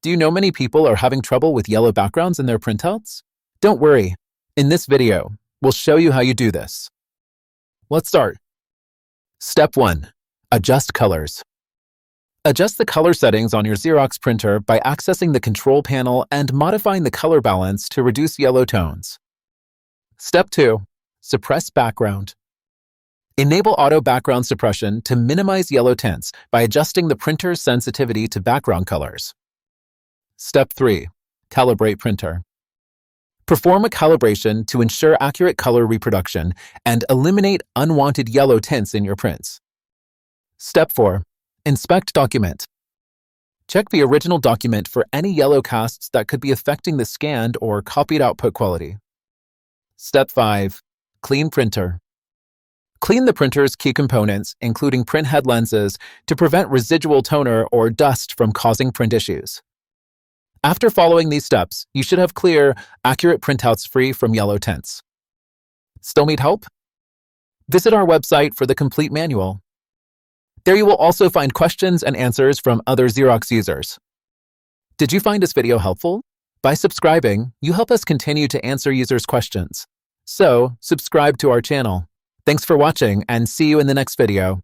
Do you know many people are having trouble with yellow backgrounds in their printouts? Don't worry. In this video, we'll show you how you do this. Let's start. Step 1. Adjust colors. Adjust the color settings on your Xerox printer by accessing the control panel and modifying the color balance to reduce yellow tones. Step 2. Suppress background. Enable Auto Background Suppression to minimize yellow tints by adjusting the printer's sensitivity to background colors. Step 3. Calibrate printer. Perform a calibration to ensure accurate color reproduction and eliminate unwanted yellow tints in your prints. Step 4. Inspect document. Check the original document for any yellow casts that could be affecting the scanned or copied output quality. Step 5. Clean printer. Clean the printer's key components, including printhead lenses, to prevent residual toner or dust from causing print issues. After following these steps, you should have clear, accurate printouts free from yellow tints. Still need help? Visit our website for the complete manual. There you will also find questions and answers from other Xerox users. Did you find this video helpful? By subscribing, you help us continue to answer users' questions. So, subscribe to our channel. Thanks for watching and see you in the next video.